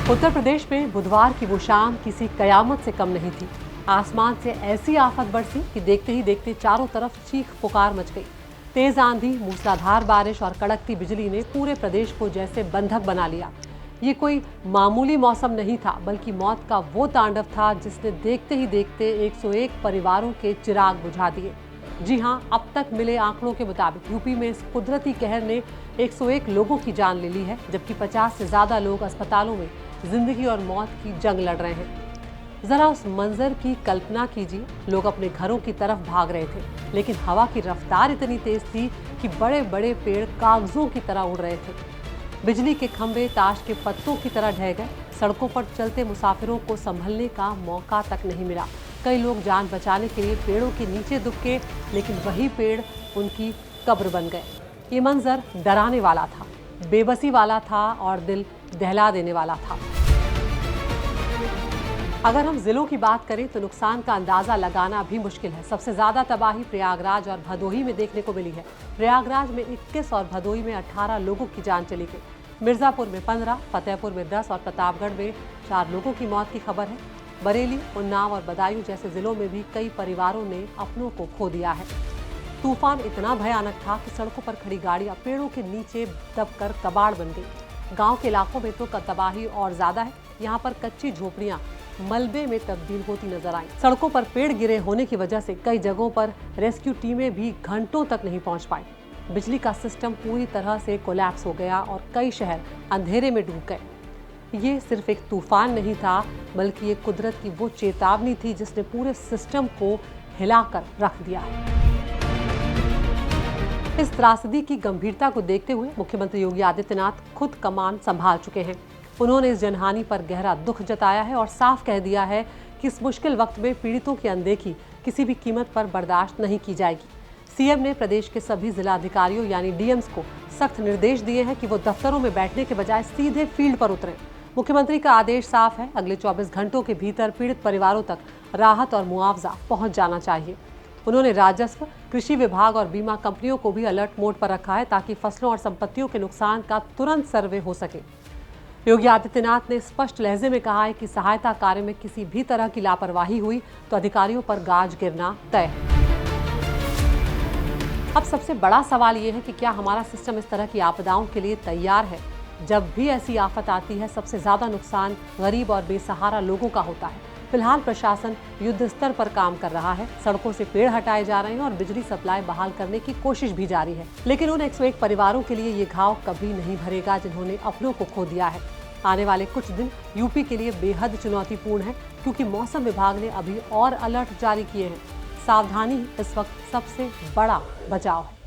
उत्तर प्रदेश में बुधवार की वो शाम किसी कयामत से कम नहीं थी। आसमान से ऐसी आफत बरसी कि देखते ही देखते चारों तरफ चीख पुकार मच गई। तेज आंधी, मूसलाधार बारिश और कड़कती बिजली ने पूरे प्रदेश को जैसे बंधक बना लिया। ये कोई मामूली मौसम नहीं था, बल्कि मौत का वो तांडव था जिसने देखते ही देखते 101 परिवारों के चिराग बुझा दिए। जी हां, अब तक मिले आंकड़ों के मुताबिक यूपी में इस कुदरती कहर ने 101 लोगों की जान ले ली है, जबकि 50 से ज्यादा लोग अस्पतालों में जिंदगी और मौत की जंग लड़ रहे हैं। जरा उस मंजर की कल्पना कीजिए। लोग अपने घरों की तरफ भाग रहे थे, लेकिन हवा की रफ्तार इतनी तेज थी कि बड़े बड़े पेड़ कागजों की तरह उड़ रहे थे। बिजली के खंभे ताश के पत्तों की तरह ढह गए। सड़कों पर चलते मुसाफिरों को संभलने का मौका तक नहीं मिला। कई लोग जान बचाने के लिए पेड़ों के नीचे दुबके, लेकिन वही पेड़ उनकी कब्र बन गए। ये मंजर डराने वाला था, बेबसी वाला था और दिल दहला देने वाला था। अगर हम जिलों की बात करें तो नुकसान का अंदाजा लगाना भी मुश्किल है। सबसे ज्यादा तबाही प्रयागराज और भदोही में देखने को मिली है। प्रयागराज में 21 और भदोही में 18 लोगों की जान चली गई। मिर्जापुर में 15, फतेहपुर में 10 और प्रतापगढ़ में 4 लोगों की मौत की खबर है। बरेली, उन्नाव और बदायूं जैसे जिलों में भी कई परिवारों ने अपनों को खो दिया है। तूफान इतना भयानक था कि सड़कों पर खड़ी गाड़ियां पेड़ों के नीचे दबकर कबाड़ बन गई। गांव के इलाकों में तो तबाही और ज्यादा है। यहाँ पर कच्ची झोपड़ियां मलबे में तब्दील होती नजर आई। सड़कों पर पेड़ गिरे होने की वजह से कई जगहों पर रेस्क्यू टीमें भी घंटों तक नहीं पहुंच पाई। बिजली का सिस्टम पूरी तरह से कोलैप्स हो गया और कई शहर अंधेरे में डूब गए। ये सिर्फ एक तूफान नहीं था, बल्कि ये कुदरत की वो चेतावनी थी जिसने पूरे सिस्टम को हिलाकर रख दिया है। इस त्रासदी की गंभीरता को देखते हुए मुख्यमंत्री योगी आदित्यनाथ खुद कमान संभाल चुके हैं। उन्होंने इस जनहानि पर गहरा दुख जताया है और साफ कह दिया है कि इस मुश्किल वक्त में पीड़ितों की अनदेखी किसी भी कीमत पर बर्दाश्त नहीं की जाएगी। सीएम ने प्रदेश के सभी जिलाधिकारियों यानी डीएम्स को सख्त निर्देश दिए हैं कि वो दफ्तरों में बैठने के बजाय सीधे फील्ड पर उतरें। मुख्यमंत्री का आदेश साफ है, अगले 24 घंटों के भीतर पीड़ित परिवारों तक राहत और मुआवजा पहुंच जाना चाहिए। उन्होंने राजस्व, कृषि विभाग और बीमा कंपनियों को भी अलर्ट मोड पर रखा है ताकि फसलों और संपत्तियों के नुकसान का तुरंत सर्वे हो सके। योगी आदित्यनाथ ने स्पष्ट लहजे में कहा है कि सहायता कार्य में किसी भी तरह की लापरवाही हुई तो अधिकारियों पर गाज गिरना तय है। अब सबसे बड़ा सवाल ये है कि क्या हमारा सिस्टम इस तरह की आपदाओं के लिए तैयार है? जब भी ऐसी आफत आती है, सबसे ज्यादा नुकसान गरीब और बेसहारा लोगों का होता है। फिलहाल प्रशासन युद्ध स्तर पर काम कर रहा है। सड़कों से पेड़ हटाए जा रहे हैं और बिजली सप्लाई बहाल करने की कोशिश भी जारी है। लेकिन उन 101 परिवारों के लिए ये घाव कभी नहीं भरेगा जिन्होंने अपनों को खो दिया है। आने वाले कुछ दिन यूपी के लिए बेहद चुनौतीपूर्ण है, क्योंकि मौसम विभाग ने अभी और अलर्ट जारी किए हैं। सावधानी इस वक्त सबसे बड़ा बचाव है।